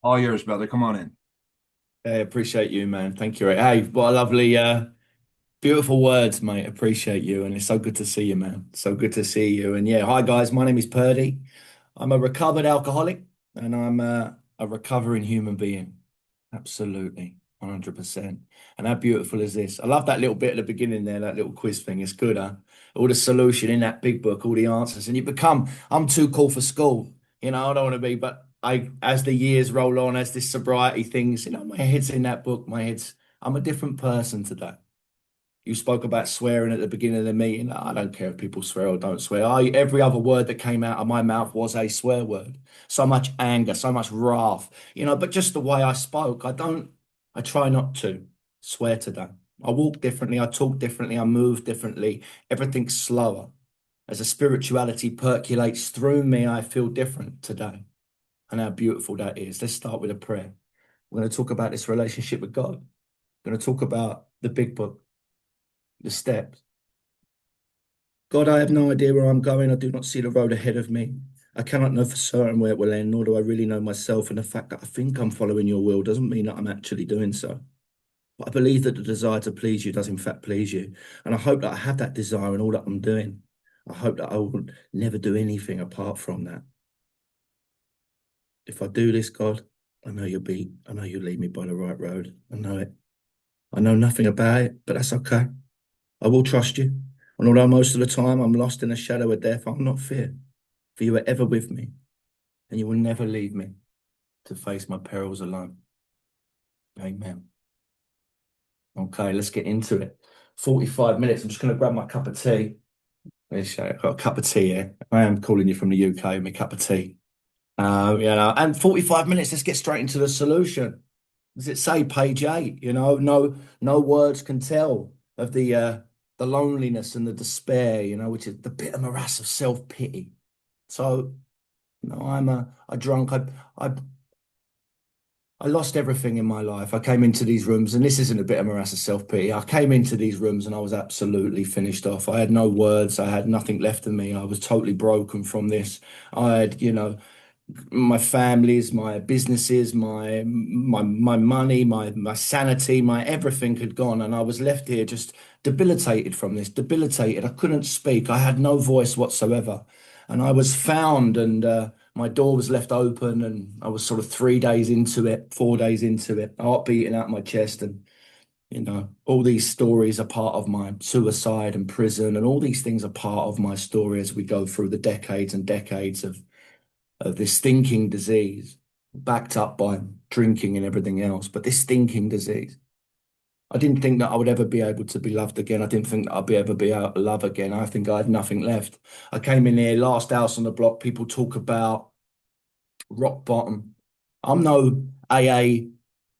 All yours, brother. Come on in. Hey, appreciate you, man. Thank you. Hey, what a lovely, beautiful words, mate. Appreciate you. And it's so good to see you, man. So good to see you. And yeah, hi, guys. My name is Purdy. I'm a recovered alcoholic and I'm a recovering human being. Absolutely. 100%. And how beautiful is this? I love that little bit at the beginning there, that little quiz thing. It's good, huh? All the solution in that big book, all the answers. And you become, I'm too cool for school. I don't want to be, but as the years roll on, as this sobriety things, my head's in that book. I'm a different person today. You spoke about swearing at the beginning of the meeting. I don't care if people swear or don't swear. Every other word that came out of my mouth was a swear word. So much anger, so much wrath, but just the way I spoke, I try not to swear today. I walk differently, I talk differently, I move differently. Everything's slower. As a spirituality percolates through me, I feel different today. And how beautiful that is. Let's start with a prayer. We're going to talk about this relationship with God. We're going to talk about the big book, the steps. God, I have no idea where I'm going. I do not see the road ahead of me. I cannot know for certain where it will end, nor do I really know myself. And the fact that I think I'm following your will doesn't mean that I'm actually doing so. But I believe that the desire to please you does in fact please you. And I hope that I have that desire in all that I'm doing. I hope that I will never do anything apart from that. If I do this, God, I know you'll lead me by the right road. I know it. I know nothing about it, but that's okay. I will trust you. And although most of the time I'm lost in the shadow of death, I'll not fear, for you are ever with me, and you will never leave me to face my perils alone. Amen. Okay, let's get into it. 45 minutes. I'm just going to grab my cup of tea. I've got a cup of tea here. I am calling you from the UK, my cup of tea. And 45 minutes, let's get straight into the solution. Does it say page 8? No words can tell of the loneliness and the despair, which is the bitter morass of self-pity. So, I'm a drunk. I lost everything in my life. I came into these rooms, and this isn't a bitter morass of self-pity. I came into these rooms and I was absolutely finished off. I had no words. I had nothing left of me. I was totally broken from this. I had, my families, my businesses, my money, my sanity, my everything had gone, and I was left here just debilitated from this, debilitated. I couldn't speak. I had no voice whatsoever, and I was found, and my door was left open, and I was sort of 3 days into it, 4 days into it, heart beating out my chest, and all these stories are part of my suicide and prison, and all these things are part of my story as we go through the decades and decades of this stinking disease, backed up by drinking and everything else. But this stinking disease, I didn't think that I would ever be able to be loved again. I didn't think that I'd be ever be able to love again. I think I had nothing left. I came in here, last house on the block. People talk about rock bottom. I'm no AA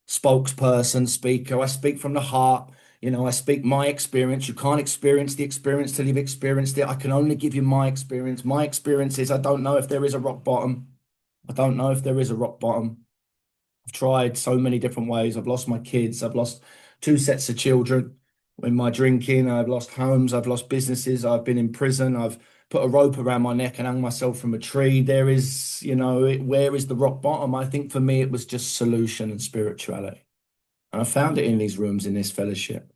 spokesperson, speaker. I speak from the heart. I speak my experience. You can't experience the experience till you've experienced it. I can only give you my experience. My experience is I don't know if there is a rock bottom. I don't know if there is a rock bottom. I've tried so many different ways. I've lost my kids. I've lost two sets of children in my drinking. I've lost homes. I've lost businesses. I've been in prison. I've put a rope around my neck and hung myself from a tree. There is, where is the rock bottom? I think for me, it was just solution and spirituality. And I found it in these rooms, in this fellowship.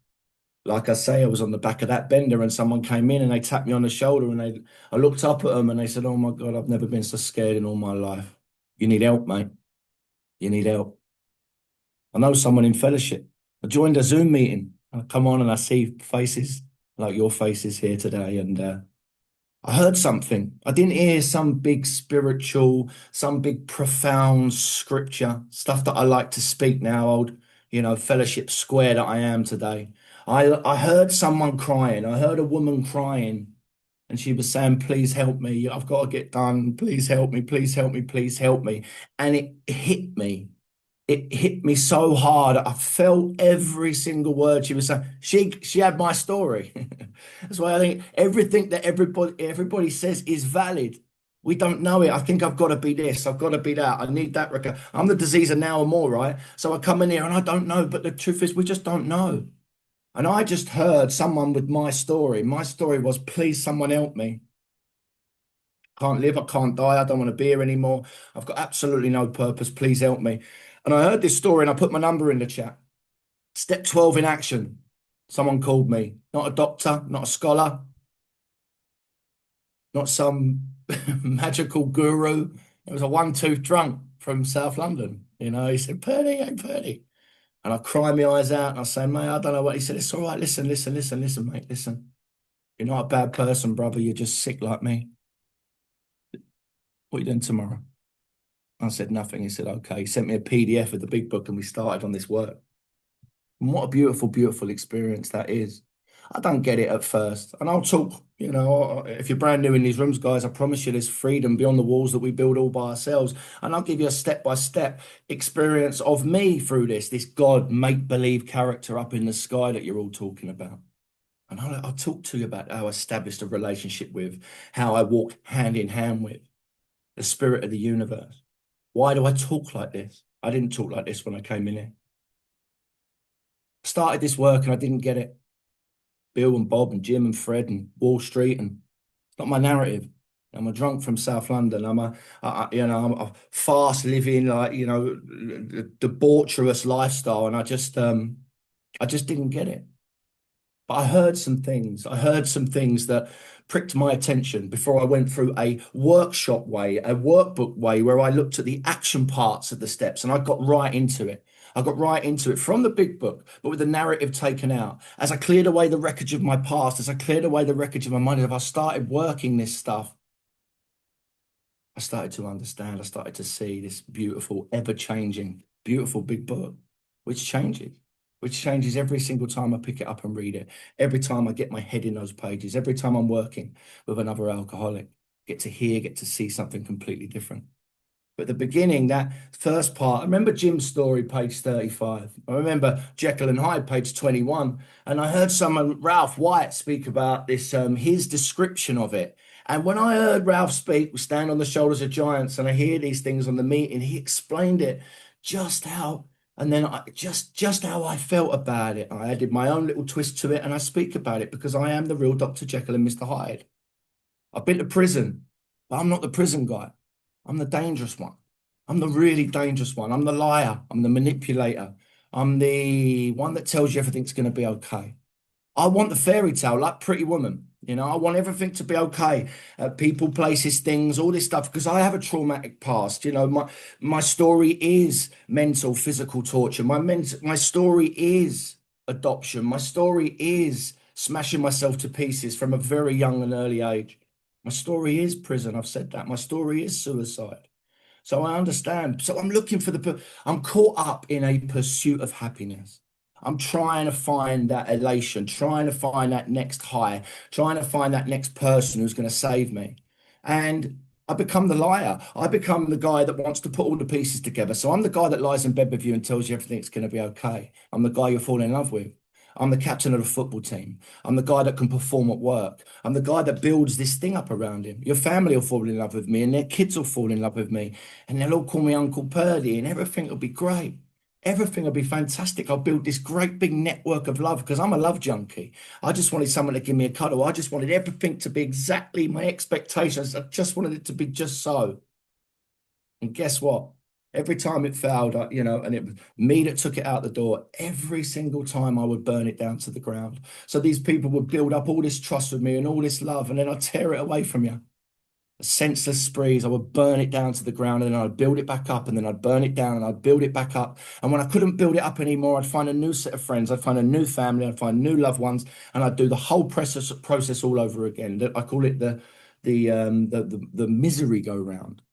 Like I say, I was on the back of that bender and someone came in and they tapped me on the shoulder and I looked up at them and they said, "Oh my God, I've never been so scared in all my life. You need help, mate. You need help." I know someone in fellowship. I joined a Zoom meeting. I come on and I see faces like your faces here today. And I heard something. I didn't hear some big spiritual, some big profound scripture, stuff that I like to speak now, old, fellowship square that I am today. I heard someone crying. I heard a woman crying. And she was saying, "Please help me. I've got to get done. Please help me. Please help me. Please help me." And it hit me. It hit me so hard. I felt every single word she was saying. She had my story. That's why I think everything that everybody says is valid. We don't know it. I think I've got to be this. I've got to be that. I need that. I'm the disease of now or more, right? So I come in here and I don't know. But the truth is, we just don't know. And I just heard someone with my story. My story was, "Please, someone help me." Can't live, I can't die, I don't want to be here anymore. I've got absolutely no purpose. Please help me. And I heard this story and I put my number in the chat. Step 12 in action. Someone called me, not a doctor, not a scholar, not some magical guru. It was a one-tooth drunk from South London. He said, Purdy, hey, Purdy. And I cry my eyes out and I say, mate, I don't know what he said. It's all right. Listen, listen, listen, listen, mate, listen. You're not a bad person, brother. You're just sick like me. What are you doing tomorrow? I said nothing. He said, okay. He sent me a PDF of the big book and we started on this work. And what a beautiful, beautiful experience that is. I don't get it at first. And I'll talk, if you're brand new in these rooms, guys, I promise you there's freedom beyond the walls that we build all by ourselves. And I'll give you a step-by-step experience of me through this God make-believe character up in the sky that you're all talking about. And I'll talk to you about how I established a relationship with, how I walked hand in hand with the spirit of the universe. Why do I talk like this? I didn't talk like this when I came in here. I started this work and I didn't get it. Bill and Bob and Jim and Fred and Wall Street, and it's not my narrative. I'm a drunk from South London. I'm a fast living, debaucherous lifestyle, and I just didn't get it. But I heard some things. I heard some things that pricked my attention before I went through a workshop way, a workbook way, where I looked at the action parts of the steps and I got right into it. I got right into it from the big book, but with the narrative taken out. As I cleared away the wreckage of my past, as I cleared away the wreckage of my mind, as I started working this stuff, I started to understand. I started to see this beautiful, ever-changing, beautiful big book, which changes every single time I pick it up and read it. Every time I get my head in those pages, every time I'm working with another alcoholic, get to hear, get to see something completely different. But the beginning, that first part, I remember Jim's story, page 35. I remember Jekyll and Hyde, page 21. And I heard someone, Ralph White, speak about this, his description of it. And when I heard Ralph speak, we stand on the shoulders of giants, and I hear these things on the meeting, he explained it just how, and then just how I felt about it. I added my own little twist to it, and I speak about it because I am the real Dr. Jekyll and Mr. Hyde. I've been to prison, but I'm not the prison guy. I'm the dangerous one. I'm the really dangerous one. I'm the liar. I'm the manipulator. I'm the one that tells you everything's going to be okay. I want the fairy tale, like Pretty Woman. I want everything to be okay. People, places, things, all this stuff, because I have a traumatic past. My story is mental, physical torture. My story is adoption. My story is smashing myself to pieces from a very young and early age. My story is prison. I've said that. My story is suicide. So I understand. So I'm caught up in a pursuit of happiness. I'm trying to find that elation, trying to find that next high, trying to find that next person who's going to save me. And I become the liar. I become the guy that wants to put all the pieces together. So I'm the guy that lies in bed with you and tells you everything's going to be okay. I'm the guy you're falling in love with. I'm the captain of the football team. I'm the guy that can perform at work. I'm the guy that builds this thing up around him. Your family will fall in love with me and their kids will fall in love with me. And they'll all call me Uncle Purdy and everything will be great. Everything will be fantastic. I'll build this great big network of love because I'm a love junkie. I just wanted someone to give me a cuddle. I just wanted everything to be exactly my expectations. I just wanted it to be just so. And guess what? Every time it failed, and it was me that took it out the door. Every single time I would burn it down to the ground. So these people would build up all this trust with me and all this love, and then I'd tear it away from you. Senseless sprees. I would burn it down to the ground and then I'd build it back up and then I'd burn it down and I'd build it back up. And when I couldn't build it up anymore, I'd find a new set of friends. I'd find a new family. I'd find new loved ones and I'd do the whole process all over again. I call it the misery go round.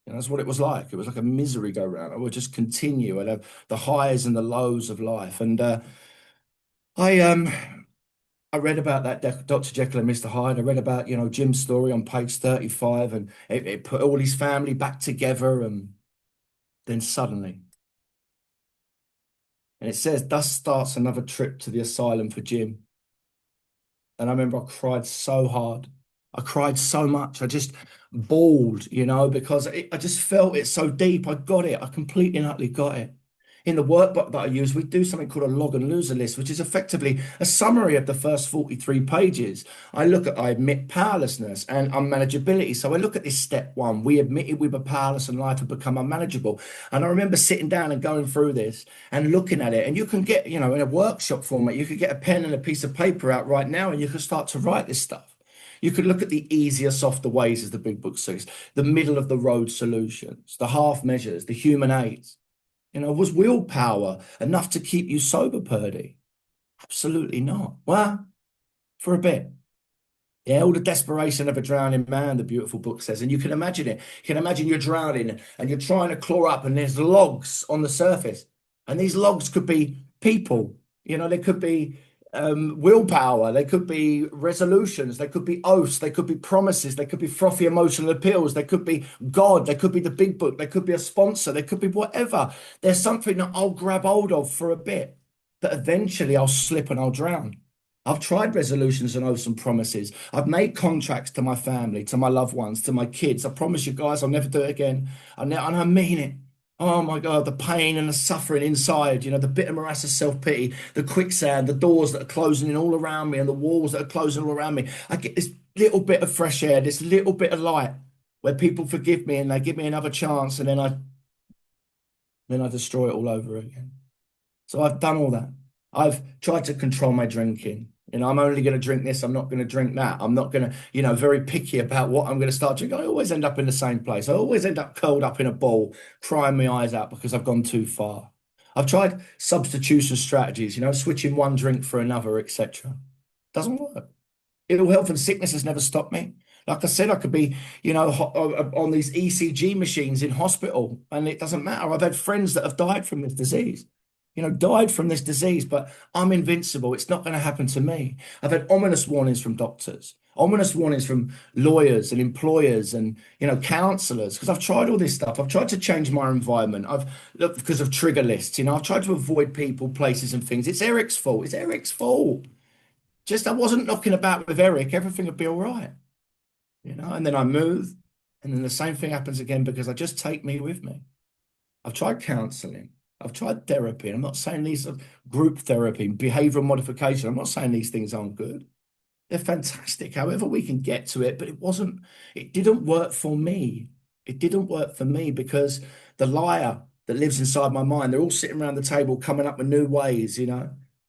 That's what it was like. It was like a misery go round. I would just continue. I'd have the highs and the lows of life. And I I read about that Dr. Jekyll and Mr. Hyde. I read about, Jim's story on page 35, and it put all his family back together. And then suddenly, and it says, thus starts another trip to the asylum for Jim. And I remember I cried so hard. I cried so much. I just bawled, because I just felt it so deep. I got it. I completely and utterly got it. in the workbook that I use, we do something called a log and loser list, which is effectively a summary of the first 43 pages. I admit powerlessness and unmanageability. So I look at this step one. We admitted we were powerless and life had become unmanageable. And I remember sitting down and going through this and looking at it. And you can get, in a workshop format, you could get a pen and a piece of paper out right now and you can start to write this stuff. You could look at the easier, softer ways, as the big book says, the middle of the road solutions, the half measures, the human aids. Was willpower enough to keep you sober, Purdy? Absolutely not. Well, for a bit. Yeah, all the desperation of a drowning man, the beautiful book says. And you can imagine it. You can imagine you're drowning and you're trying to claw up and there's logs on the surface. And these logs could be people, they could be willpower, they could be resolutions, they could be oaths, they could be promises, they could be frothy emotional appeals, they could be God, they could be the big book, they could be a sponsor, they could be whatever. There's something that I'll grab hold of for a bit that eventually I'll slip and I'll drown. I've tried resolutions and oaths and promises. I've made contracts to my family, to my loved ones, to my kids. I promise you guys, I'll never do it again. And I mean it. Oh my God, the pain and the suffering inside, the bitter morass of self-pity, the quicksand, the doors that are closing in all around me and the walls that are closing all around me. I get this little bit of fresh air, this little bit of light where people forgive me and they give me another chance and then I destroy it all over again. So I've done all that. I've tried to control my drinking. I'm only going to drink this. I'm not going to drink that. I'm not going to, very picky about what I'm going to start drinking. I always end up in the same place. I always end up curled up in a ball, crying my eyes out because I've gone too far. I've tried substitution strategies, switching one drink for another, etc. Doesn't work. Ill health and sickness has never stopped me. Like I said, I could be, on these ECG machines in hospital, and it doesn't matter. I've had friends that have died from this disease. Died from this disease, but I'm invincible. It's not going to happen to me. I've had ominous warnings from doctors, ominous warnings from lawyers and employers and, counselors, because I've tried all this stuff. I've tried to change my environment. Because of trigger lists, I've tried to avoid people, places and things. It's Eric's fault. It's Eric's fault. Just I wasn't knocking about with Eric. Everything would be all right, and then I move and then the same thing happens again because I just take me with me. I've tried counseling. I've tried therapy. I'm not saying these are group therapy, behavioral modification. I'm not saying these things aren't good. They're fantastic, however we can get to it, but it didn't work for me. It didn't work for me because the liar that lives inside my mind, they're all sitting around the table coming up with new ways,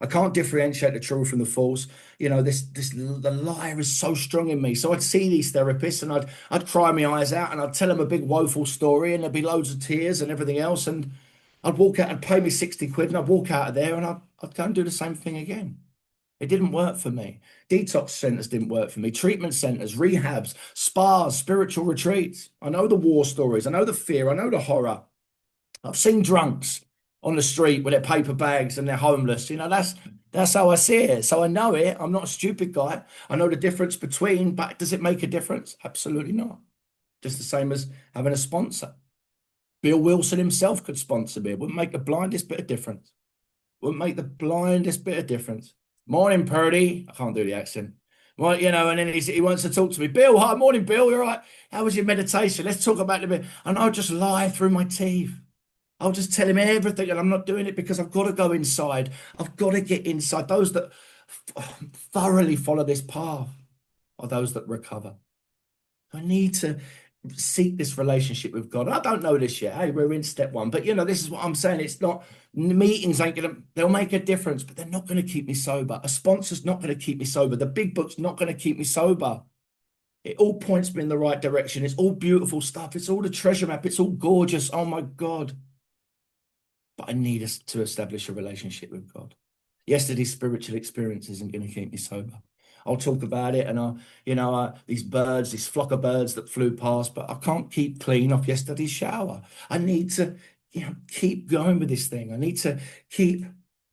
I can't differentiate the true from the false. The liar is so strong in me. So I'd see these therapists and I'd cry my eyes out and I'd tell them a big woeful story and there'd be loads of tears and everything else. And I'd walk out and pay me 60 quid and I'd walk out of there and I'd go and do the same thing again. It didn't work for me. Detox centers didn't work for me. Treatment centers, rehabs, spas, spiritual retreats. I know the war stories. I know the fear. I know the horror. I've seen drunks on the street with their paper bags and they're homeless. That's how I see it. So I know it. I'm not a stupid guy. I know the difference between, but does it make a difference? Absolutely not. Just the same as having a sponsor. Bill Wilson himself could sponsor me. It wouldn't make the blindest bit of difference. Wouldn't make the blindest bit of difference. Morning, Purdy. I can't do the accent. Well, and then he wants to talk to me. Bill, hi, morning, Bill. You're right. How was your meditation? Let's talk about it a bit. And I'll just lie through my teeth. I'll just tell him everything. And I'm not doing it because I've got to go inside. I've got to get inside. Those that thoroughly follow this path are those that recover. I need to seek this relationship with God. I don't know this yet. Hey, we're in step one, but this is what I'm saying. It's not meetings they'll make a difference, but they're not going to keep me sober. A sponsor's not going to keep me sober. The big book's not going to keep me sober. It all points me in the right direction. It's all beautiful stuff. It's all the treasure map. It's all gorgeous. Oh my God. But I need us to establish a relationship with God. Yesterday's spiritual experience isn't going to keep me sober. I'll talk about it and these birds, this flock of birds that flew past, but I can't keep clean off yesterday's shower. I need to, keep going with this thing. I need to keep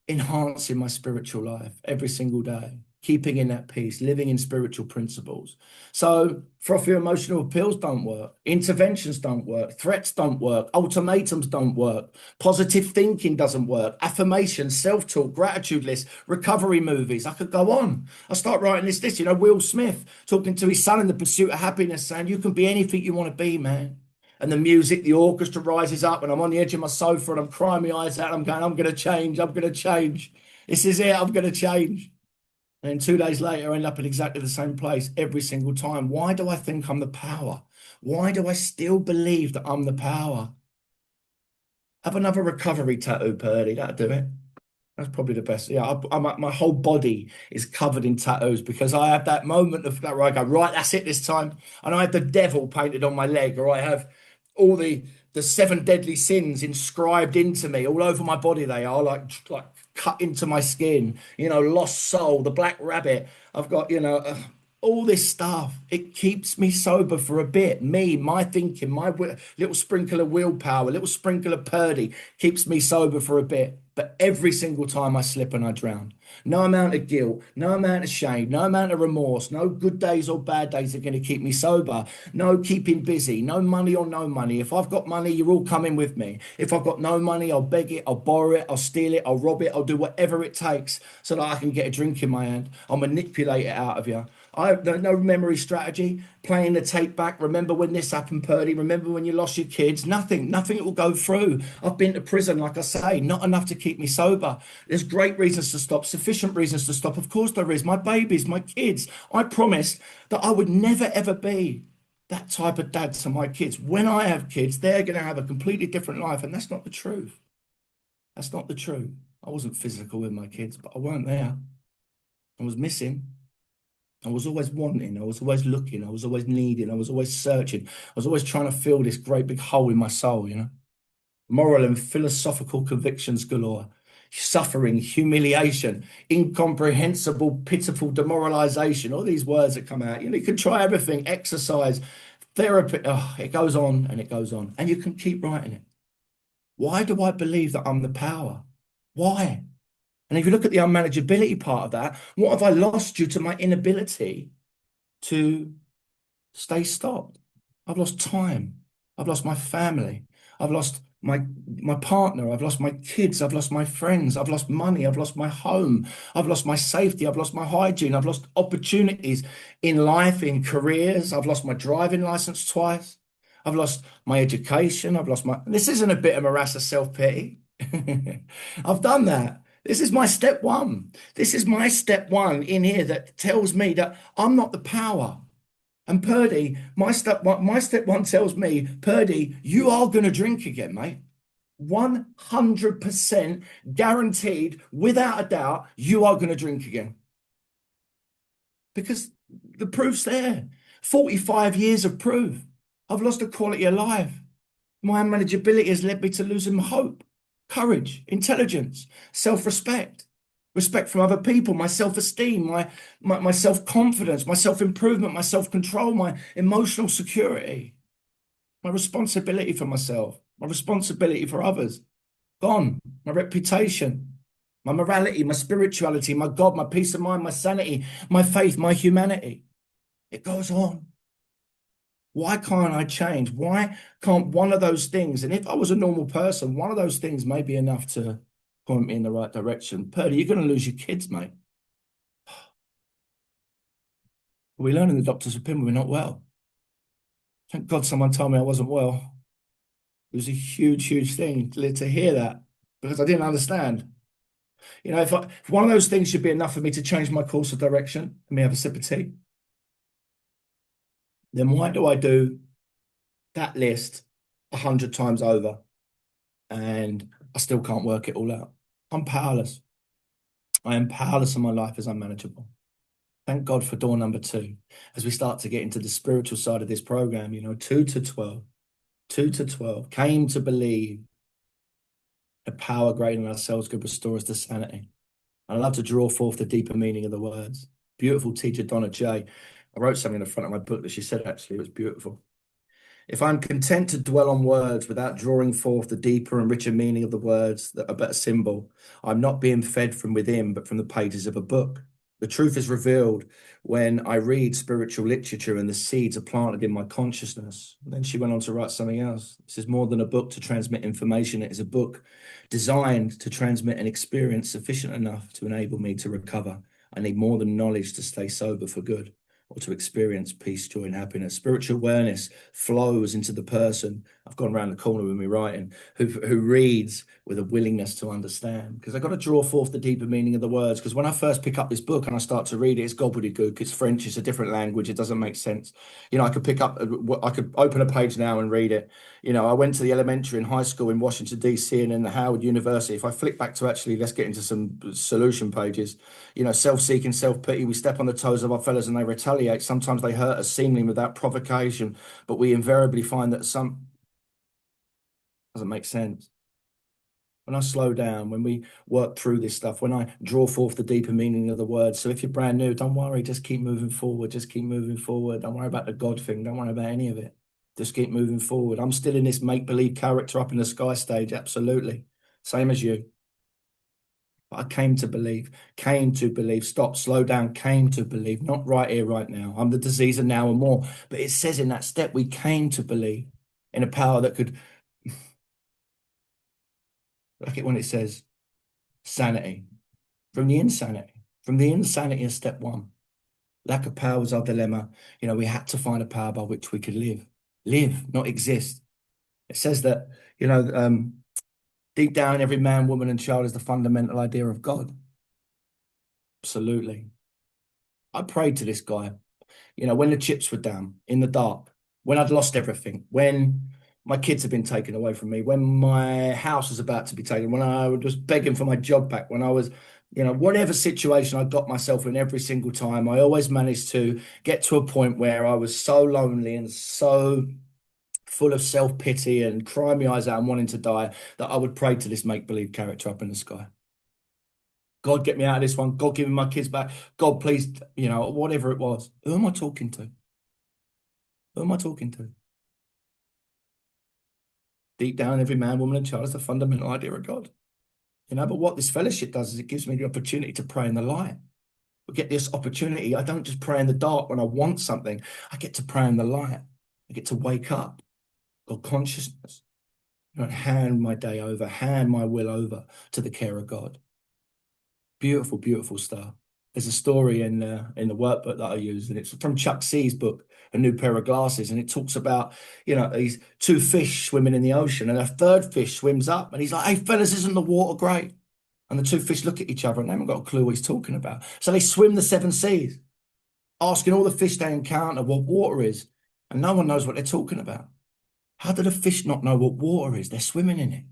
enhancing my spiritual life every single day, keeping in that peace, living in spiritual principles. So frothy emotional appeals don't work. Interventions don't work. Threats don't work. Ultimatums don't work. Positive thinking doesn't work. Affirmations, self-talk, gratitude lists, recovery movies. I could go on. I start writing this list. Will Smith talking to his son in The Pursuit of Happiness saying, you can be anything you want to be, man. and the music, the orchestra rises up, and I'm on the edge of my sofa and I'm crying my eyes out. I'm going, I'm going to change. I'm going to change. This is it. I'm going to change. And then 2 days later, I end up in exactly the same place every single time. Why do I think I'm the power? Why do I still believe that I'm the power? Have another recovery tattoo, Purdy. That'll do it. That's probably the best. Yeah, my whole body is covered in tattoos because I have that moment of that where I go, right, that's it this time. And I have the devil painted on my leg, or I have all the seven deadly sins inscribed into me all over my body. They are like cut into my skin. You know, lost soul, the black rabbit. I've got, all this stuff. It keeps me sober for a bit. My thinking, my little sprinkle of willpower, little sprinkle of Purdy keeps me sober for a bit. But every single time I slip and I drown. No amount of guilt, no amount of shame, no amount of remorse, no good days or bad days are going to keep me sober. No keeping busy, no money or no money. If I've got money, you're all coming with me. If I've got no money, I'll beg it, I'll borrow it, I'll steal it, I'll rob it, I'll do whatever it takes so that I can get a drink in my hand. I'll manipulate it out of you. I have no memory strategy, playing the tape back. Remember when this happened, Purdy? Remember when you lost your kids? Nothing will go through. I've been to prison, like I say, not enough to keep me sober. There's great reasons to stop, sufficient reasons to stop. Of course there is. My babies, my kids. I promised that I would never, ever be that type of dad to my kids. When I have kids, they're going to have a completely different life. And that's not the truth. That's not the truth. I wasn't physical with my kids, but I weren't there. I was missing. I was always wanting, I was always looking, I was always needing, I was always searching, I was always trying to fill this great big hole in my soul, Moral and philosophical convictions galore, suffering, humiliation, incomprehensible, pitiful demoralization, all these words that come out. You can try everything, exercise, therapy, it goes on and it goes on, and you can keep writing it. Why do I believe that I'm the power? Why? And if you look at the unmanageability part of that, what have I lost due to my inability to stay stopped? I've lost time. I've lost my family. I've lost my partner. I've lost my kids. I've lost my friends. I've lost money. I've lost my home. I've lost my safety. I've lost my hygiene. I've lost opportunities in life, in careers. I've lost my driving license twice. I've lost my education. This isn't a bit of morass of self-pity. I've done that. This is my step one. This is my step one in here that tells me that I'm not the power. And Purdy, my step one tells me, Purdy, you are going to drink again, mate. 100% guaranteed, without a doubt, you are going to drink again. Because the proof's there. 45 years of proof. I've lost the quality of life. My unmanageability has led me to losing my hope, courage, intelligence, self-respect, respect from other people, my self-esteem, my self-confidence, my self-improvement, my self-control, my emotional security, my responsibility for myself, my responsibility for others, gone, my reputation, my morality, my spirituality, my God, my peace of mind, my sanity, my faith, my humanity. It goes on. Why can't I change? Why can't one of those things, and if I was a normal person, one of those things may be enough to point me in the right direction. Purdy, you're going to lose your kids, mate. We learn in the doctor's opinion we're not well. Thank God someone told me I wasn't well. It was a huge, huge thing to hear that because I didn't understand. If one of those things should be enough for me to change my course of direction, let me have a sip of tea. Then why do I do that list 100 times over and I still can't work it all out? I'm powerless. I am powerless and my life is unmanageable. Thank God for door number 2. As we start to get into the spiritual side of this program, 2 to 12, 2 to 12, came to believe a power greater than ourselves could restore us to sanity. I love to draw forth the deeper meaning of the words. Beautiful teacher Donna J. I wrote something in the front of my book that she said, actually, it was beautiful. If I'm content to dwell on words without drawing forth the deeper and richer meaning of the words that are but a symbol, I'm not being fed from within, but from the pages of a book. The truth is revealed when I read spiritual literature and the seeds are planted in my consciousness. And then she went on to write something else. This is more than a book to transmit information. It is a book designed to transmit an experience sufficient enough to enable me to recover. I need more than knowledge to stay sober for good. or to experience peace, joy, and happiness. Spiritual awareness flows into the person. I've gone around the corner with me writing, who reads with a willingness to understand. Because I've got to draw forth the deeper meaning of the words. Because when I first pick up this book and I start to read it, it's gobbledygook, it's French, it's a different language, it doesn't make sense. I could I could open a page now and read it. I went to the elementary and high school in Washington, D.C., and then the Howard University. If I flick back to actually, let's get into some solution pages. Self-seeking, self-pity. We step on the toes of our fellows and they retaliate. Sometimes they hurt us seemingly without provocation, but we invariably find that some doesn't make sense. When I slow down, when we work through this stuff, when I draw forth the deeper meaning of the words. So if you're brand new, don't worry, just keep moving forward. Just keep moving forward. Don't worry about the God thing. Don't worry about any of it. Just keep moving forward. I'm still in this make-believe character up in the sky stage. Absolutely. Same as you. But I came to believe, stop, slow down, came to believe, not right here, right now. I'm the diseaser now and more. But it says in that step, we came to believe in a power that could, like it when it says sanity, from the insanity of step one. Lack of power was our dilemma. We had to find a power by which we could live, not exist. It says that, deep down, every man, woman, and child is the fundamental idea of God. Absolutely. I prayed to this guy, when the chips were down, in the dark, when I'd lost everything, when my kids had been taken away from me, when my house was about to be taken, when I was just begging for my job back, when I was, whatever situation I got myself in every single time, I always managed to get to a point where I was so lonely and so full of self-pity and crying my eyes out and wanting to die that I would pray to this make-believe character up in the sky. God, get me out of this one. God, give me my kids back. God, please, whatever it was. Who am I talking to? Who am I talking to? Deep down, every man, woman, and child is the fundamental idea of God. But what this fellowship does is it gives me the opportunity to pray in the light. We get this opportunity. I don't just pray in the dark when I want something. I get to pray in the light. I get to wake up, God consciousness, and hand my day over, hand my will over to the care of God. Beautiful, beautiful stuff. There's a story in the workbook that I use, and it's from Chuck C's book, A New Pair of Glasses, and it talks about, these two fish swimming in the ocean, and a third fish swims up, and he's like, "Hey, fellas, isn't the water great?" And the two fish look at each other, and they haven't got a clue what he's talking about. So they swim the seven seas, asking all the fish they encounter what water is, and no one knows what they're talking about. How do the fish not know what water is? They're swimming in it.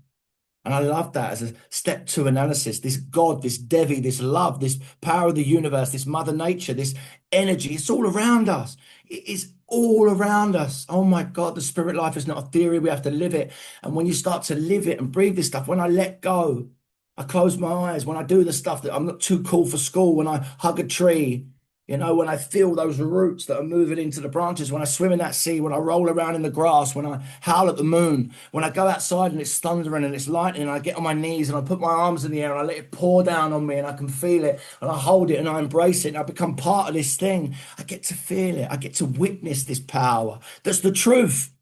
And I love that as a step two analysis. This God, this Devi, this love, this power of the universe, this Mother Nature, this energy, it's all around us. It is all around us. Oh my God, the spirit life is not a theory. We have to live it. And when you start to live it and breathe this stuff, when I let go, I close my eyes, when I do the stuff that I'm not too cool for school, when I hug a tree, when I feel those roots that are moving into the branches, when I swim in that sea, when I roll around in the grass, when I howl at the moon, when I go outside and it's thundering and it's lightning, and I get on my knees and I put my arms in the air and I let it pour down on me and I can feel it and I hold it and I embrace it and I become part of this thing. I get to feel it. I get to witness this power. That's the truth.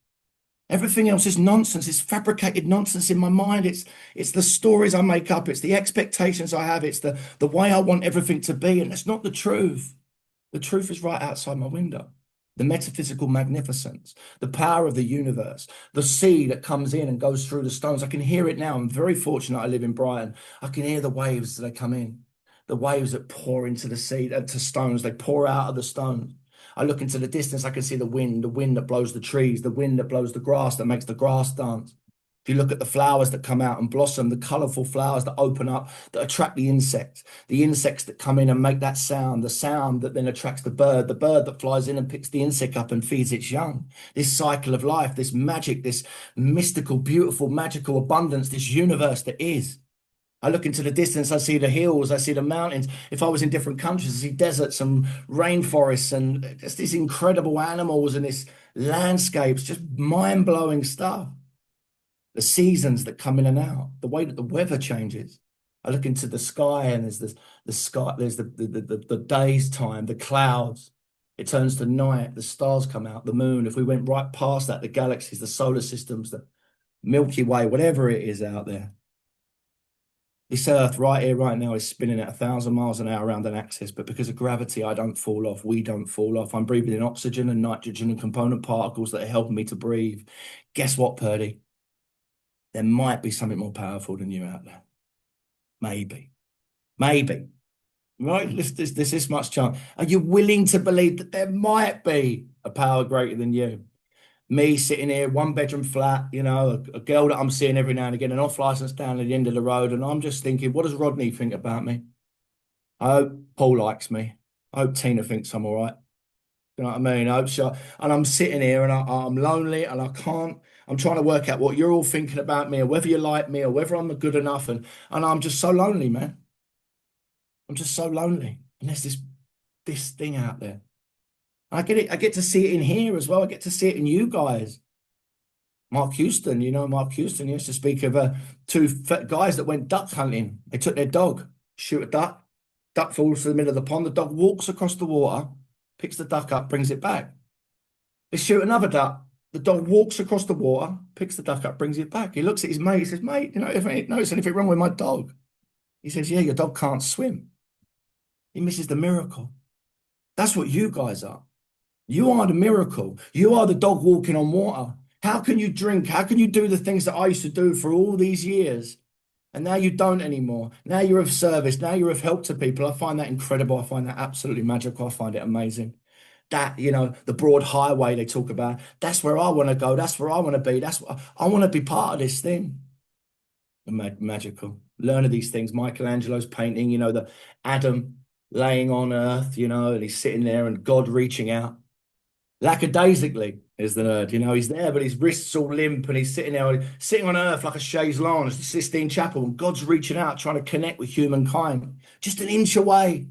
Everything else is nonsense. It's fabricated nonsense in my mind. It's the stories I make up. It's the expectations I have. It's the way I want everything to be. And it's not the truth. The truth is right outside my window. The metaphysical magnificence, the power of the universe, the sea that comes in and goes through the stones. I can hear it now. I'm very fortunate I live in Brighton. I can hear the waves as they come in, the waves that pour into the sea, to stones. They pour out of the stones. I look into the distance, I can see the wind that blows the trees, the wind that blows the grass, that makes the grass dance. If you look at the flowers that come out and blossom, the colorful flowers that open up, that attract the insects that come in and make that sound, the sound that then attracts the bird that flies in and picks the insect up and feeds its young. This cycle of life, this magic, this mystical, beautiful, magical abundance, this universe that is. I look into the distance, I see the hills, I see the mountains. If I was in different countries, I see deserts and rainforests and just these incredible animals and this landscapes, just mind-blowing stuff. The seasons that come in and out, the way that the weather changes. I look into the sky and there's the sky, there's the day's time, the clouds. It turns to night, the stars come out, the moon. If we went right past that, the galaxies, the solar systems, the Milky Way, whatever it is out there. This earth right here, right now, is spinning at 1,000 miles an hour around an axis, but because of gravity, I don't fall off. We don't fall off. I'm breathing in oxygen and nitrogen and component particles that are helping me to breathe. Guess what, Purdy? There might be something more powerful than you out there. Maybe. Maybe. Right? There's this much chance. Are you willing to believe that there might be a power greater than you? Me sitting here, one bedroom flat, a girl that I'm seeing every now and again, an off license down at the end of the road, and I'm just thinking, what does Rodney think about me? I hope Paul likes me. I hope Tina thinks I'm all right. You know what I mean? I hope she, and I'm sitting here and I'm lonely and I can't. I'm trying to work out what you're all thinking about me, or whether you like me, or whether I'm good enough, and I'm just so lonely, man. I'm just so lonely. And there's this thing out there. I get it. I get to see it in here as well. I get to see it in you guys. Mark Houston, Mark Houston used to speak of two guys that went duck hunting. They took their dog, shoot a duck, duck falls to the middle of the pond. The dog walks across the water, picks the duck up, brings it back. They shoot another duck. The dog walks across the water, picks the duck up, brings it back. He looks at his mate. He says, "Mate, if I notice anything wrong with my dog?" He says, "Yeah, your dog can't swim." He misses the miracle. That's what you guys are. You are the miracle. You are the dog walking on water. How can you drink? How can you do the things that I used to do for all these years? And now you don't anymore. Now you're of service. Now you're of help to people. I find that incredible. I find that absolutely magical. I find it amazing. That, the broad highway they talk about, that's where I want to go. That's where I want to be. That's what I want to be part of this thing. Magical. Learn of these things. Michelangelo's painting, the Adam laying on earth, and he's sitting there and God reaching out. Lackadaisically is the nerd, he's there, but his wrists all limp and he's sitting there, sitting on earth like a chaise lounge, the Sistine Chapel, and God's reaching out, trying to connect with humankind, just an inch away.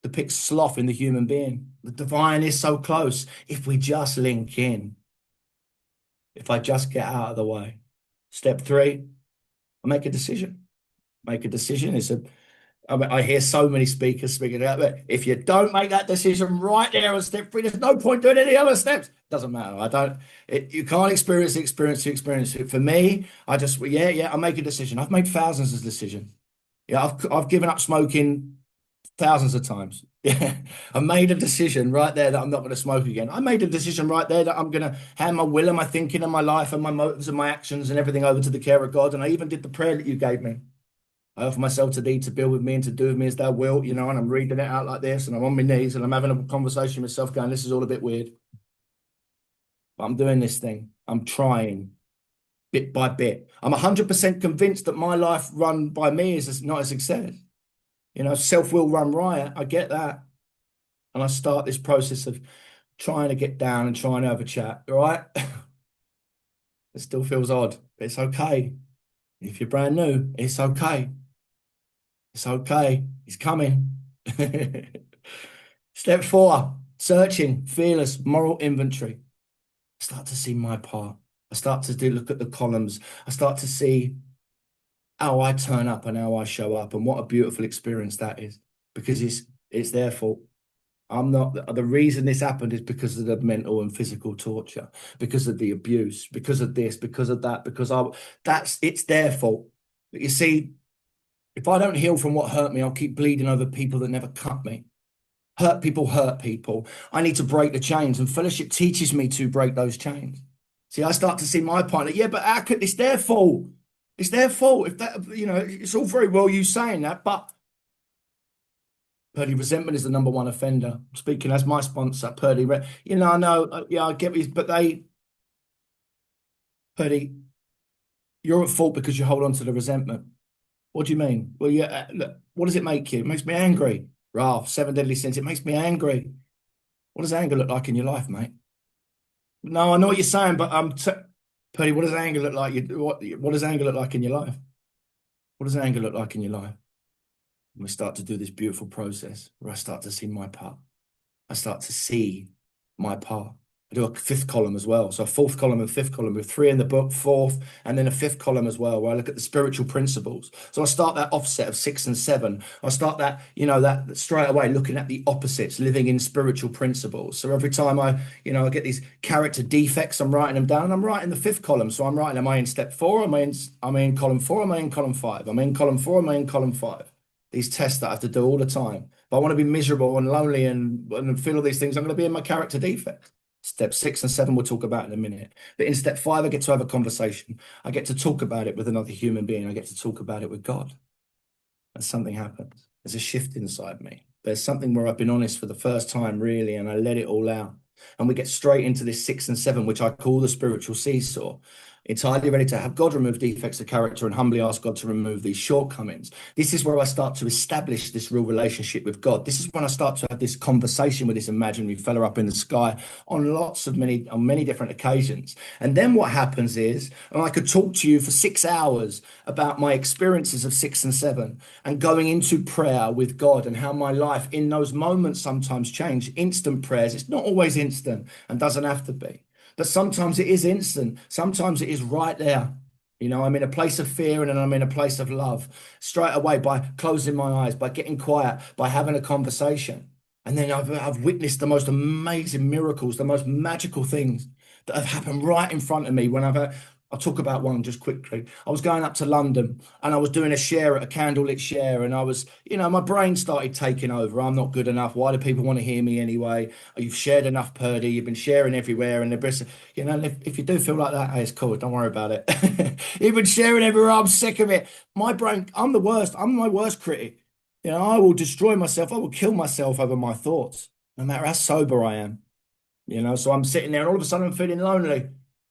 Depicts sloth in the human being. The divine is so close if we just link in. If I just get out of the way. Step 3, I make a decision. Make a decision. I hear so many speakers speaking about it. If you don't make that decision right there on step 3, there's no point doing any other steps. Doesn't matter. You can't experience the experience to experience it. For me, I make a decision. I've made thousands of decisions. Yeah, I've given up smoking thousands of times. Yeah, I made a decision right there that I'm not going to smoke again. I made a decision right there that I'm going to hand my will and my thinking and my life and my motives and my actions and everything over to the care of God. And I even did the prayer that you gave me. I offer myself to thee to build with me and to do with me as thou wilt, and I'm reading it out like this and I'm on my knees and I'm having a conversation with myself going, this is all a bit weird. But I'm doing this thing. I'm trying bit by bit. I'm 100% convinced that my life run by me is not a success. Self-will run riot. I get that. And I start this process of trying to get down and trying to have a chat, all right? It still feels odd. It's okay. If you're brand new, it's okay. It's okay. He's coming. Step 4, searching, fearless, moral inventory. I start to see my part. I start to look at the columns. I start to see how I turn up and how I show up, and what a beautiful experience that is, because it's their fault. I'm not, the reason this happened is because of the mental and physical torture, because of the abuse, because of this, because of that, it's their fault. But you see, if I don't heal from what hurt me, I'll keep bleeding over people that never cut me. Hurt people hurt people. I need to break the chains, and fellowship teaches me to break those chains. See, I start to see my part. But it's their fault. It's their fault. If that, it's all very well you saying that, but Purdy, resentment is the number one offender. Speaking as my sponsor, Purdy. I know, I get it, but Purdy, you're at fault because you hold on to the resentment. What do you mean? Well, yeah, look, what does it make you? It makes me angry. Ralph, 7 deadly sins. It makes me angry. What does anger look like in your life, mate? No, I know what you're saying, but Purdy, what does anger look like? What does anger look like in your life? What does anger look like in your life? And we start to do this beautiful process where I start to see my part. I start to see my part. I do a fifth column as well. So a fourth column and fifth column with three in the book, fourth, and then a fifth column as well, where I look at the spiritual principles. So I start that offset of six and seven. I start that, that straight away looking at the opposites, living in spiritual principles. So every time I get these character defects, I'm writing them down. I'm writing the fifth column. So I'm writing, am I in step four? Am I in column four? Am I in column five? Am I in column four? Am I in column five? These tests that I have to do all the time. If I want to be miserable and lonely and feel all these things, I'm going to be in my character defect. Step six and seven we'll talk about in a minute. But in step five, I get to have a conversation. I get to talk about it with another human being. I get to talk about it with God. And something happens. There's a shift inside me. There's something where I've been honest for the first time, really, and I let it all out. And we get straight into this six and seven, which I call the spiritual seesaw. Entirely ready to have God remove defects of character and humbly ask God to remove these shortcomings. This is where I start to establish this real relationship with God. This is when I start to have this conversation with this imaginary fella up in the sky on many different occasions. And then what happens is, and I could talk to you for 6 hours about my experiences of six and seven and going into prayer with God and how my life in those moments sometimes change. Instant prayers. It's not always instant and doesn't have to be. But sometimes it is instant. Sometimes it is right there. I'm in a place of fear and then I'm in a place of love straight away by closing my eyes, by getting quiet, by having a conversation. And then I've witnessed the most amazing miracles, the most magical things that have happened right in front of me when I'll talk about one just quickly. I was going up to London and I was doing a share at a candlelit share and I was, my brain started taking over. I'm not good enough. Why do people want to hear me anyway? You've shared enough, Purdy. You've been sharing everywhere. And if you do feel like that, hey, it's cool. Don't worry about it. You've been sharing everywhere. I'm sick of it. My brain, I'm the worst. I'm my worst critic. I will destroy myself. I will kill myself over my thoughts, no matter how sober I am. So I'm sitting there and all of a sudden I'm feeling lonely.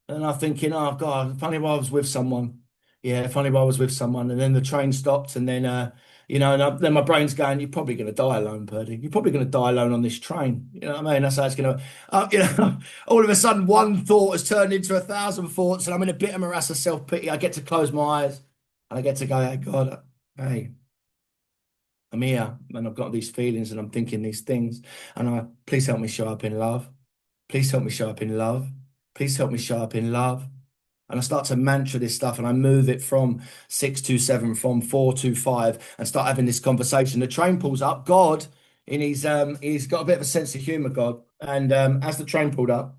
And I'm thinking, oh God, funny if I was with someone. Yeah, funny if I was with someone. And then the train stopped, and then then my brain's going, "You're probably going to die alone, Purdy. You're probably going to die alone on this train." You know what I mean? That's how it's going to. All of a sudden, one thought has turned into 1,000 thoughts, and I'm in a bit of morass of self-pity. I get to close my eyes, and I get to go, "Hey God, hey, I'm here, and I've got these feelings, and I'm thinking these things, and please help me show up in love. Please help me show up in love. Please help me show up in love." And I start to mantra this stuff and I move it from 6 to 7, from 4 to 5, and start having this conversation. The train pulls up. God, he's got a bit of a sense of humor, God. And as the train pulled up,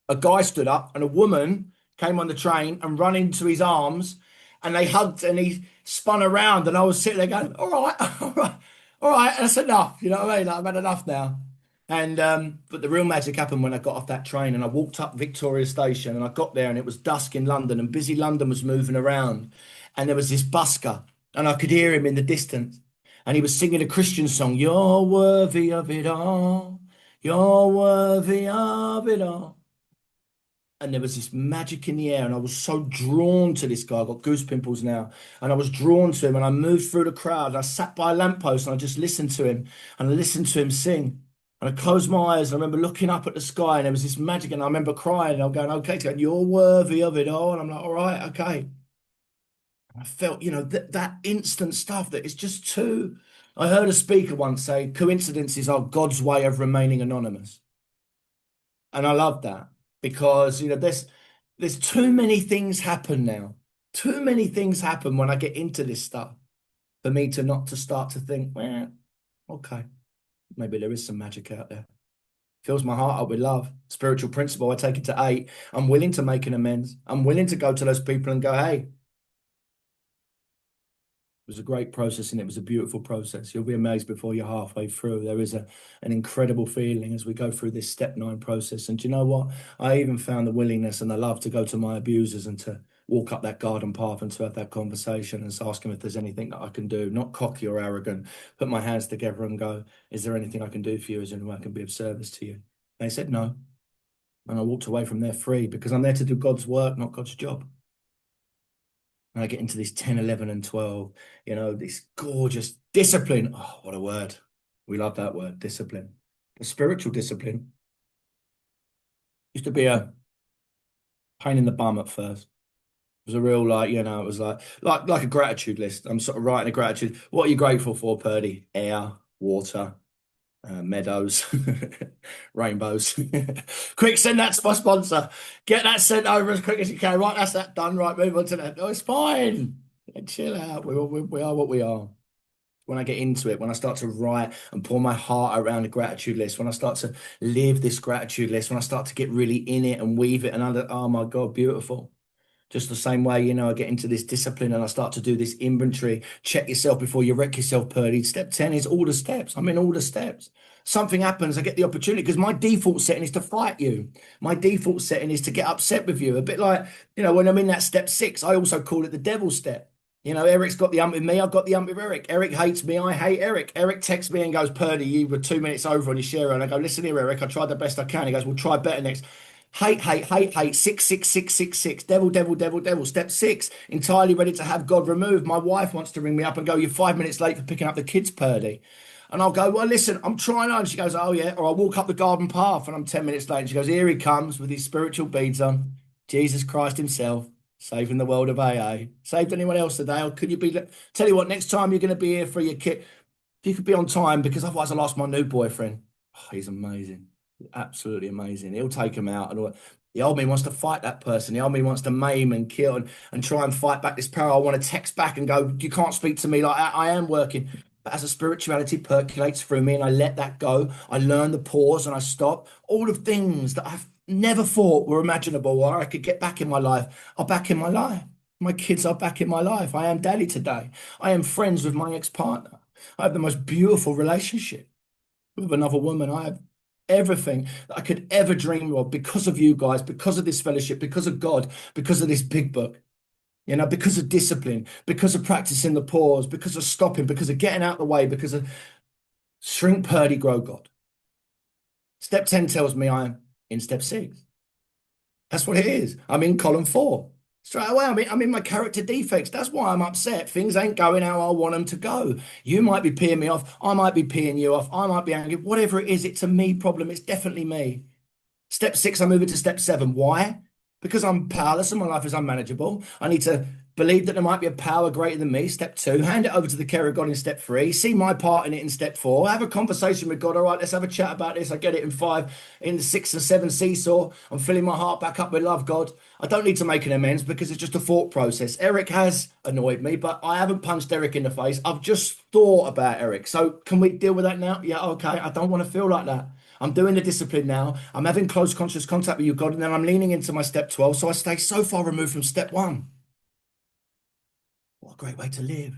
a guy stood up and a woman came on the train and run into his arms and they hugged and he spun around and I was sitting there going, all right, all right, all right, that's enough. You know what I mean? Like, I've had enough now. And but the real magic happened when I got off that train and I walked up Victoria Station and I got there and it was dusk in London and busy London was moving around and there was this busker and I could hear him in the distance and he was singing a Christian song. You're worthy of it all. You're worthy of it all. And there was this magic in the air, and I was so drawn to this guy. I got goose pimples now, and I was drawn to him. And I moved through the crowd. And I sat by a lamppost, and I just listened to him, and I listened to him sing. And I closed my eyes, and I remember looking up at the sky, and there was this magic, and I remember crying. And I'm going, "Okay," going, "You're worthy of it all." And I'm like, "All right, okay." And I felt, that instant stuff that is just too. I heard a speaker once say, "Coincidences are God's way of remaining anonymous." And I love that because there's too many things happen now. Too many things happen when I get into this stuff for me to not to start to think, well, okay, maybe there is some magic out there. Fills my heart up with love. Spiritual principle, I take it to 8. I'm willing to make an amends. I'm willing to go to those people and go, hey, it was a great process and it was a beautiful process. You'll be amazed before you're halfway through. There is an incredible feeling as we go through this step 9 process. And do you know what? I even found the willingness and the love to go to my abusers and to walk up that garden path and to have that conversation and ask them if there's anything that I can do, not cocky or arrogant, put my hands together and go, is there anything I can do for you? Is there anything I can be of service to you? They said no. And I walked away from there free because I'm there to do God's work, not God's job. And I get into this 10, 11, and 12, this gorgeous discipline. Oh, what a word. We love that word, discipline. The spiritual discipline used to be a pain in the bum at first. It was a real, it was like a gratitude list. I'm sort of writing a gratitude. What are you grateful for, Purdy? Air, water, meadows, rainbows. Quick, send that to my sponsor. Get that sent over as quick as you can. Right, that's that done. Right, move on to that. No, it's fine. Chill out. We are what we are. When I get into it, when I start to write and pour my heart around the gratitude list, when I start to live this gratitude list, when I start to get really in it and weave it and under, oh my God, beautiful. Just the same way, I get into this discipline and I start to do this inventory. Check yourself before you wreck yourself, Purdy. Step 10 is all the steps. I'm in all the steps. Something happens, I get the opportunity because my default setting is to fight you. My default setting is to get upset with you. A bit like, when I'm in that step 6, I also call it the devil step. Eric's got the ump with me. I've got the ump with Eric. Eric hates me. I hate Eric. Eric texts me and goes, Purdy, you were 2 minutes over on your share. And I go, listen here, Eric, I tried the best I can. He goes, we'll try better next. Hate, hate, hate, hate. 66666. Devil, devil, devil, devil. Step 6. Entirely ready to have God removed. My wife wants to ring me up and go, you're 5 minutes late for picking up the kids, Purdy. And I'll go, well, listen, I'm trying on. She goes, oh, yeah. Or I'll walk up the garden path and I'm 10 minutes late. And she goes, here he comes with his spiritual beads on. Jesus Christ himself, saving the world of AA. Saved anyone else today? Or could you be, tell you what, next time you're going to be here for your kid, if you could be on time, because otherwise I lost my new boyfriend. Oh, he's amazing. Absolutely amazing. He'll take him out. And all. The old me wants to fight that person. The old me wants to maim and kill and try and fight back this power. I want to text back and go, you can't speak to me like that. I am working. But as a spirituality percolates through me and I let that go, I learn the pause and I stop. All of things that I've never thought were imaginable or I could get back in my life are back in my life. My kids are back in my life. I am daddy today. I am friends with my ex-partner. I have the most beautiful relationship with another woman. I have everything that I could ever dream of because of you guys, because of this fellowship, because of God, because of this big book, because of discipline, because of practicing the pause, because of stopping, because of getting out of the way, because of shrink, Purdy, grow God. Step 10 tells me I am in step 6. That's what it is. I'm in column 4. Straight away, I'm in my character defects. That's why I'm upset. Things ain't going how I want them to go. You might be peeing me off. I might be peeing you off. I might be angry. Whatever it is, it's a me problem. It's definitely me. Step 6, I move it to step 7. Why? Because I'm powerless and my life is unmanageable. I need to believe that there might be a power greater than me. Step 2, hand it over to the care of God in step 3. See my part in it in step 4. Have a conversation with God. All right, let's have a chat about this. I get it in 5. In the 6 and 7 seesaw, I'm filling my heart back up with love, God. I don't need to make an amends because it's just a thought process. Eric has annoyed me, but I haven't punched Eric in the face. I've just thought about Eric. So can we deal with that now? Yeah, okay. I don't want to feel like that. I'm doing the discipline now. I'm having close conscious contact with you, God, and then I'm leaning into my step 12. So I stay so far removed from step 1. What a great way to live.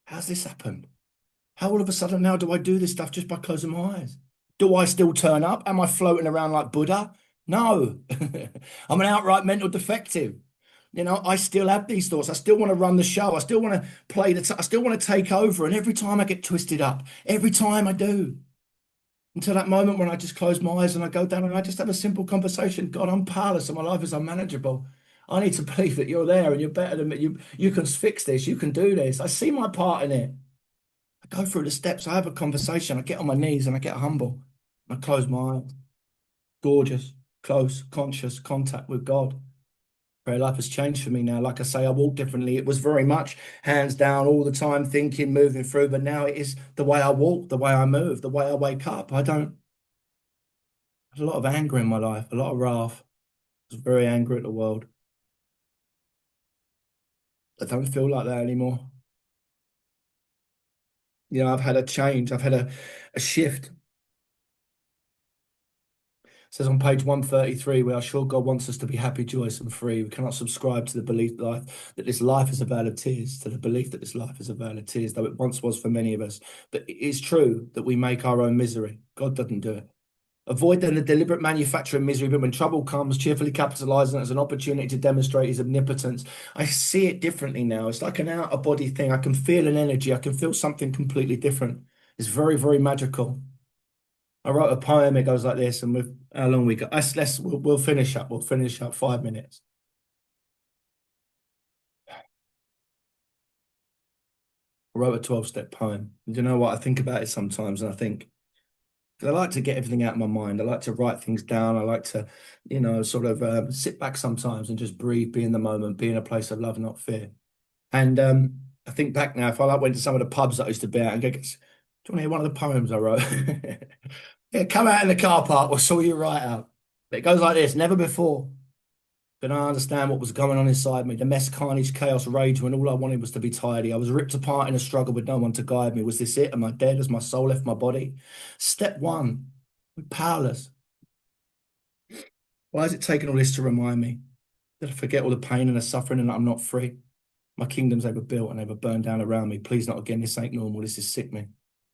How's this happened? How all of a sudden now do I do this stuff just by closing my eyes? Do I still turn up? Am I floating around like Buddha? No. I'm an outright mental defective. I still have these thoughts. I still want to run the show. I still want to play I still want to take over. And every time I get twisted up, every time I do, until that moment when I just close my eyes and I go down and I just have a simple conversation. God, I'm powerless and my life is unmanageable. I need to believe that you're there and you're better than me. You can fix this. You can do this. I see my part in it. I go through the steps. I have a conversation. I get on my knees and I get humble. I close my eyes. Gorgeous, close, conscious contact with God. Prayer life has changed for me now. Like I say, I walk differently. It was very much hands down all the time, thinking, moving through. But now it is the way I walk, the way I move, the way I wake up. There's a lot of anger in my life, a lot of wrath. I was very angry at the world. I don't feel like that anymore. I've had a change. I've had a shift. It says on page 133, we are sure God wants us to be happy, joyous, and free. We cannot subscribe to the belief that this life is a vale of tears, to the belief that this life is a vale of tears, though it once was for many of us. But it is true that we make our own misery. God doesn't do it. Avoid then the deliberate manufacture of misery, but when trouble comes, cheerfully capitalizing it as an opportunity to demonstrate his omnipotence. I see it differently now. It's like an out-of-body thing. I can feel an energy. I can feel something completely different. It's very, very magical. I wrote a poem. It goes like this, and with how long we got? We'll finish up. We'll finish up 5 minutes. I wrote a 12-step poem. And you know what? I think about it sometimes, and I think, because I like to get everything out of my mind. I like to write things down. I like to, sort of sit back sometimes and just breathe, be in the moment, be in a place of love, not fear. And I think back now, if I went to some of the pubs that I used to be at and Do you want to hear one of the poems I wrote? Yeah, come out in the car park, we'll sort you right out. But it goes like this: never before did I understand what was going on inside me. The mess, carnage, chaos, rage, when all I wanted was to be tidy. I was ripped apart in a struggle with no one to guide me. Was this it? Am I dead? Has my soul left my body? Step one, we're powerless. Why is it taking all this to remind me? Did I forget all the pain and the suffering and that I'm not free? My kingdoms they were built and they were burned down around me. Please not again. This ain't normal. This is sick me.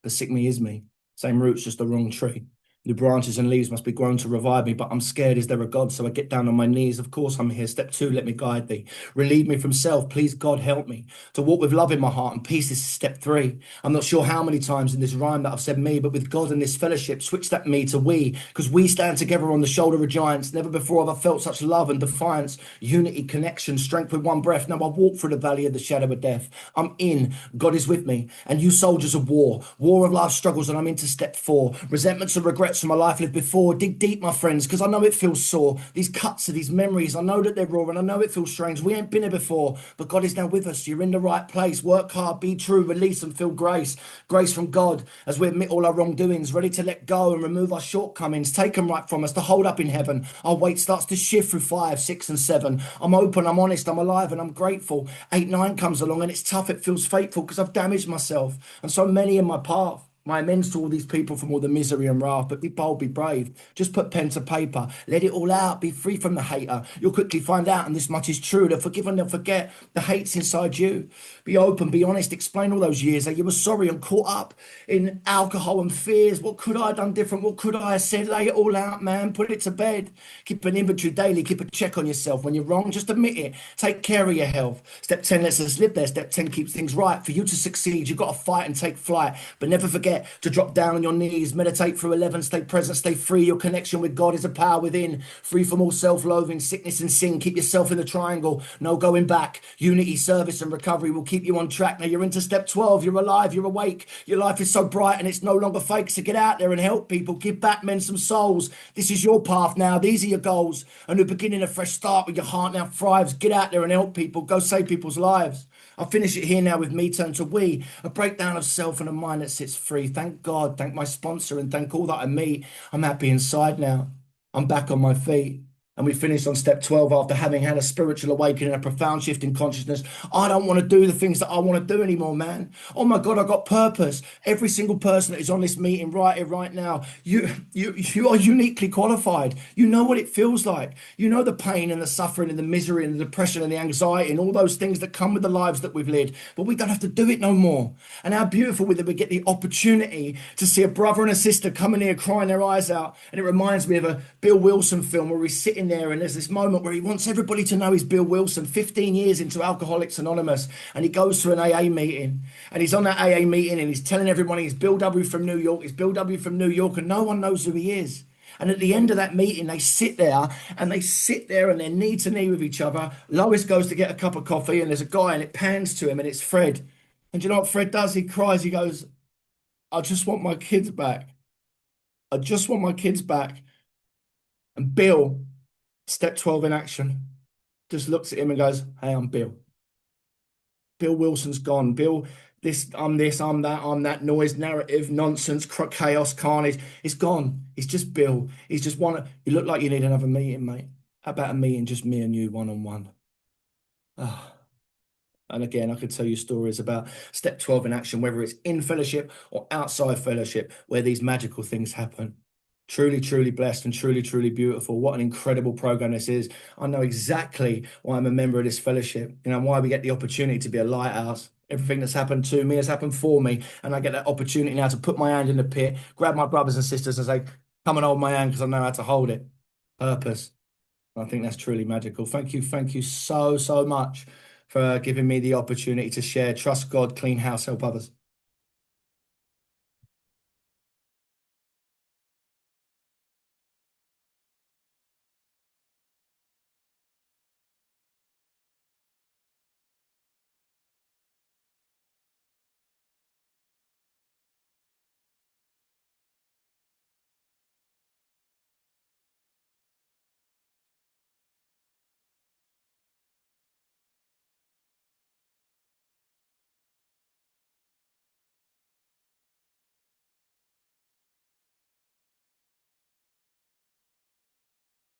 The sick me is me. Same roots, just the wrong tree. New branches and leaves must be grown to revive me, but I'm scared. Is there a God? So I get down on my knees. Of course I'm here. Step two, let me guide thee. Relieve me from self. Please, God, help me to walk with love in my heart and peace. This is step three. I'm not sure how many times in this rhyme that I've said me, but with God and this fellowship, switch that me to we, because we stand together on the shoulder of giants. Never before have I felt such love and defiance, unity, connection, strength with one breath. Now I walk through the valley of the shadow of death. I'm in. God is with me. And you soldiers of war of life struggles, and I'm into step four. Resentments and regrets from my life lived before. Dig deep, my friends, because I know it feels sore. These cuts of these memories, I know that they're raw, and I know it feels strange. We ain't been here before, but God is now with us. You're in the right place. Work hard, be true, release and feel grace. Grace from God as we admit all our wrongdoings, ready to let go and remove our shortcomings. Take them right from us to hold up in heaven. Our weight starts to shift through 5, 6, and 7. I'm open, I'm honest, I'm alive, and I'm grateful. 8, 9 comes along, and it's tough, it feels fateful because I've damaged myself and so many in my path. My amends to all these people from all the misery and wrath, but be bold, be brave. Just put pen to paper, let it all out, be free from the hater. You'll quickly find out, and this much is true, they'll forgive and they'll forget the hate's inside you. Be open, be honest, explain all those years that you were sorry and caught up in alcohol and fears. What could I have done different? What could I have said? Lay it all out, man, put it to bed. Keep an inventory daily, keep a check on yourself. When you're wrong, just admit it. Take care of your health. Step 10 lets us live there. Step 10 keeps things right. For you to succeed, you've got to fight and take flight, but never forget to drop down on your knees, meditate through 11, stay present, stay free. Your connection with God is a power within, free from all self-loathing, sickness and sin. Keep yourself in the triangle, no going back. Unity, service and recovery will keep you on track. Now you're into step 12, you're alive, you're awake. Your life is so bright and it's no longer fake, so get out there and help people. Give back men some souls. This is your path now, these are your goals. A new beginning, a fresh start with your heart now thrives. Get out there and help people, go save people's lives. I'll finish it here now with me turn to we, a breakdown of self and a mind that sits free. Thank God, thank my sponsor, and thank all that I meet. I'm happy inside now. I'm back on my feet. And we finished on step 12 after having had a spiritual awakening, a profound shift in consciousness. I don't want to do the things that I want to do anymore, man. Oh my God, I got purpose. Every single person that is on this meeting right here, right now, you are uniquely qualified. You know what it feels like. You know the pain and the suffering and the misery and the depression and the anxiety and all those things that come with the lives that we've led. But we don't have to do it no more. And how beautiful with it, we get the opportunity to see a brother and a sister coming here crying their eyes out. And it reminds me of a Bill Wilson film where he's sitting there and there's this moment where he wants everybody to know he's Bill Wilson, 15 years into Alcoholics Anonymous, and he goes to an AA meeting and he's on that AA meeting and he's telling everyone he's Bill W from New York, he's Bill W from New York, and no one knows who he is. And at the end of that meeting, they sit there and they're knee to knee with each other. Lois goes to get a cup of coffee and there's a guy and it pans to him and it's Fred. And you know what Fred does? He cries, he goes, I just want my kids back. I just want my kids back. And Bill, step 12 in action, just looks at him and goes, hey, I'm Bill. Bill Wilson's gone. Bill, this, I'm that noise, narrative, nonsense, chaos, carnage. It's gone. He's just Bill. He's just one. You look like you need another meeting, mate. How about a meeting, just me and you, one on one? Ah. And again, I could tell you stories about step 12 in action, whether it's in fellowship or outside fellowship, where these magical things happen. Truly, truly blessed and truly, truly beautiful. What an incredible program this is. I know exactly why I'm a member of this fellowship, why we get the opportunity to be a lighthouse. Everything that's happened to me has happened for me. And I get that opportunity now to put my hand in the pit, grab my brothers and sisters and say, come and hold my hand because I know how to hold it. Purpose. I think that's truly magical. Thank you so, so much for giving me the opportunity to share. Trust God, clean house, help others.